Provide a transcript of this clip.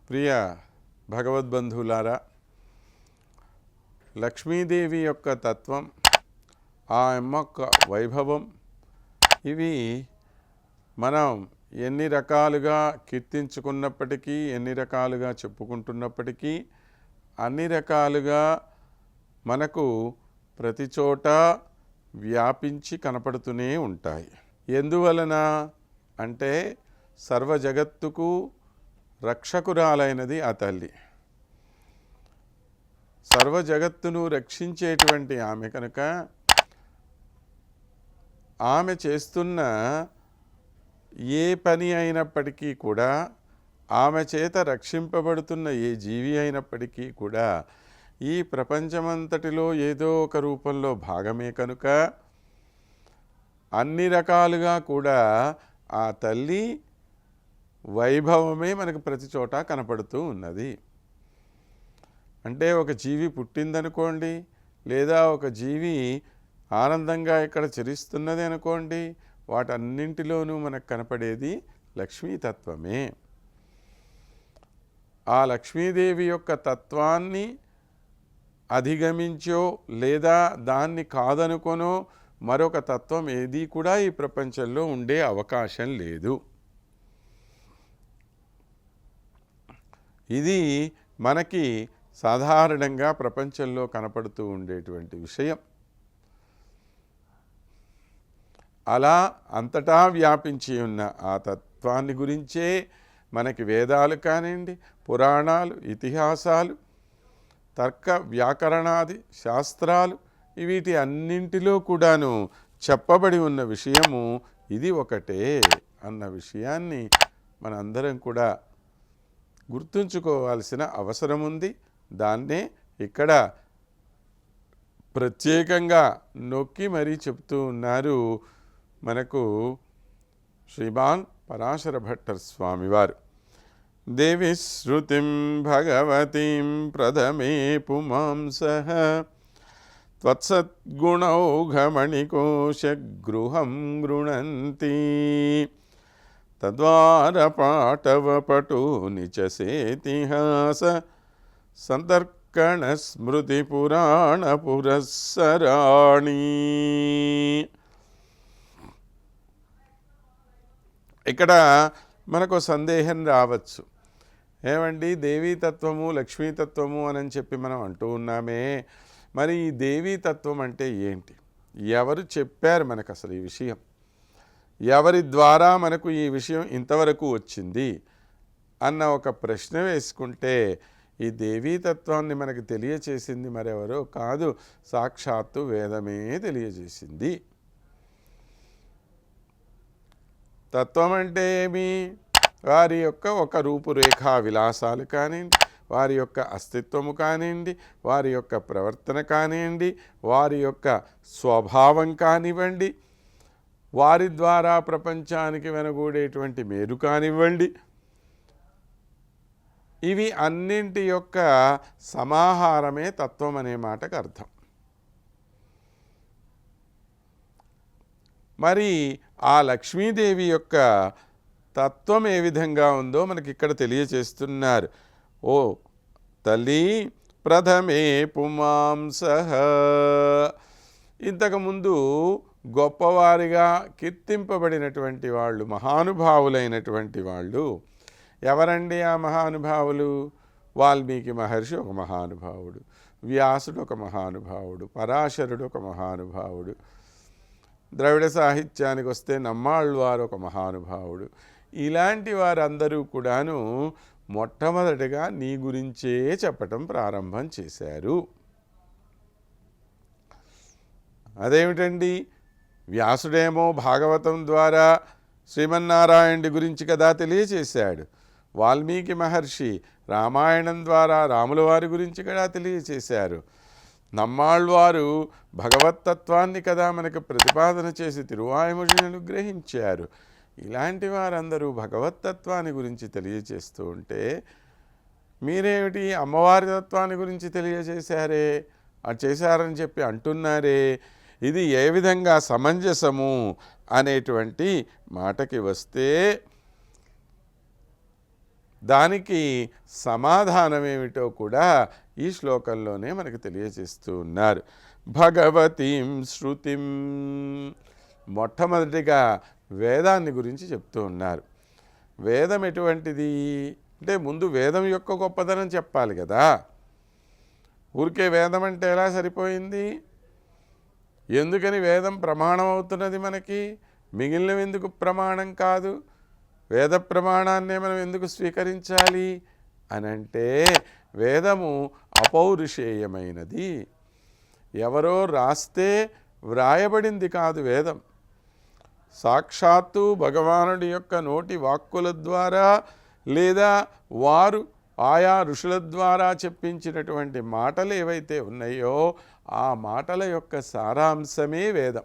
ప్రియ భగవద్బంధువులారా, లక్ష్మీదేవి యొక్క తత్వం, ఆ అమ్మ యొక్క వైభవం, ఇవి మనం ఎన్ని రకాలుగా కీర్తించుకున్నప్పటికీ, ఎన్ని రకాలుగా చెప్పుకుంటున్నప్పటికీ, అన్ని రకాలుగా మనకు ప్రతి చోట వ్యాపించి కనపడుతూనే ఉంటాయి. ఎందువలన అంటే సర్వ జగత్తుకు రక్షకురాలైనది ఆ తల్లి. సర్వ జగత్తును రక్షించేటువంటి ఆమె కనుక ఆమె చేస్తున్న ఏ పని అయినప్పటికీ కూడా, ఆమె చేత రక్షింపబడుతున్న ఏ జీవి అయినప్పటికీ కూడా ఈ ప్రపంచమంతటిలో ఏదో ఒక రూపంలో భాగమే కనుక అన్ని రకాలుగా కూడా ఆ తల్లి వైభవమే మనకు ప్రతి చోట కనపడుతూ ఉన్నది. అంటే ఒక జీవి పుట్టిందనుకోండి, లేదా ఒక జీవి ఆనందంగా ఇక్కడ చరిస్తున్నది అనుకోండి, వాటన్నింటిలోనూ మనకు కనపడేది లక్ష్మీతత్వమే. ఆ లక్ష్మీదేవి యొక్క తత్వాన్ని అధిగమించో లేదా దాన్ని కాదనుకొనో మరొక తత్వం ఏదీ కూడా ఈ ప్రపంచంలో ఉండే అవకాశం లేదు. ఇది మనకి సాధారణంగా ప్రపంచంలో కనపడుతూ ఉండేటువంటి విషయం. అలా అంతటా వ్యాపించి ఉన్న ఆ తత్వాన్ని గురించే మనకి వేదాలు కానివ్వండి, పురాణాలు, ఇతిహాసాలు, తర్క వ్యాకరణాది శాస్త్రాలు, వీటి అన్నింటిలో కూడాను చెప్పబడి ఉన్న విషయము ఇది ఒకటే అన్న విషయాన్ని మనందరం కూడా గుర్తుంచుకోవాల్సిన అవసరం ఉంది. దాన్నే ఇక్కడ ప్రత్యేకంగా నొక్కి మరీ చెప్తూ ఉన్నారు మనకు శ్రీమాన్ పరాశర భట్టర్ స్వామివారు. దేవి శృతిం భగవతీం ప్రథమే పుమాంసః త్వత్సద్గుణౌఘమణికోశ గృహం గృణంతి తద్వారపాటవపటో నిచసేతిహాస సంతర్కణ స్మృతి పురాణ పురస్సరాణి. ఇక్కడ మనకు సందేహం రావచ్చు, ఏమండి దేవీతత్వము లక్ష్మీతత్వము అని చెప్పి మనం అంటూ ఉన్నామే, మరి ఈ దేవీతత్వం అంటే ఏంటి? ఎవరు చెప్పారు మనకు అసలు ఈ విషయం? ఎవరి ద్వారా మనకు ఈ విషయం ఇంతవరకు వచ్చింది అన్న ఒక ప్రశ్న వేసుకుంటే, ఈ దేవీతత్వాన్ని మనకు తెలియచేసింది మరెవరో కాదు, సాక్షాత్తు వేదమే తెలియజేసింది. తత్వం అంటే ఏమి? వారి యొక్క ఒక రూపురేఖా విలాసాలు కానివ్వండి, వారి యొక్క అస్తిత్వము కానివ్వండి, వారి యొక్క ప్రవర్తన కానివ్వండి, వారి యొక్క స్వభావం కానివ్వండి, వారి ద్వారా ప్రపంచానికి వెనగూడేటువంటి మేలు కానివ్వండి, ఇవి అన్నింటి యొక్క సమాహారమే తత్వం అనే మాటకు అర్థం. మరి ఆ లక్ష్మీదేవి యొక్క తత్వం ఏ విధంగా ఉందో మనకి ఇక్కడ తెలియచేస్తున్నారు. ఓ తల్లి ప్రథమే పుమాంసః, ఇంతకుముందు గొప్పవారిగా కీర్తింపబడినటువంటి వాళ్ళు, మహానుభావులైనటువంటి వాళ్ళు ఎవరండి? ఆ మహానుభావులు వాల్మీకి మహర్షి ఒక మహానుభావుడు, వ్యాసుడు ఒక మహానుభావుడు, పరాశరుడు ఒక మహానుభావుడు, ద్రవిడ సాహిత్యానికి వస్తే నమ్మాళ్ళవారు ఒక మహానుభావుడు. ఇలాంటి వారందరూ కూడాను మొట్టమొదటిగా నీ గురించే చెప్పటం ప్రారంభం చేశారు. అదేమిటండి? వ్యాసుడేమో భాగవతం ద్వారా శ్రీమన్నారాయణుడి గురించి కదా తెలియచేశాడు. వాల్మీకి మహర్షి రామాయణం ద్వారా రాముల వారి గురించి కదా తెలియచేశారు. నమ్మాళ్ళవారు భగవత్తత్వాన్ని కదా మనకు ప్రతిపాదన చేసి తిరువాయుమొழிని అనుగ్రహించారు. ఇలాంటి వారందరూ భగవత్తత్వాన్ని గురించి తెలియచేస్తూ ఉంటే, మీరేమిటి అమ్మవారి తత్వాన్ని గురించి తెలియచేశారే, అది చేశారని చెప్పి అంటున్నారే, ఇది ఏ విధంగా సమంజసము అనేటువంటి మాటకి వస్తే, దానికి సమాధానం ఏమిటో కూడా ఈ శ్లోకంలోనే మనకు తెలియజేస్తూ ఉన్నారు. భగవతీం శృతిం, మొట్టమొదటిగా వేదాన్ని గురించి చెప్తూ ఉన్నారు. వేదం ఎటువంటిది అంటే ముందు వేదం యొక్క గొప్పదనం చెప్పాలి కదా. ఊరికే వేదం అంటే ఎలా సరిపోయింది? ఎందుకని వేదం ప్రమాణం అవుతున్నది మనకి? మిగిలినవి ఎందుకు ప్రమాణం కాదు? వేద ప్రమాణాన్నే మనం ఎందుకు స్వీకరించాలి అని అంటే, వేదము అపౌరుషేయమైనది. ఎవరో రాస్తే వ్రాయబడింది కాదు వేదం. సాక్షాత్తు భగవానుడి యొక్క నోటి వాక్కుల ద్వారా లేదా వారు ఆయా ఋషుల ద్వారా చెప్పించినటువంటి మాటలు ఏవైతే ఉన్నాయో ఆ మాటల యొక్క సారాంశమే వేదం.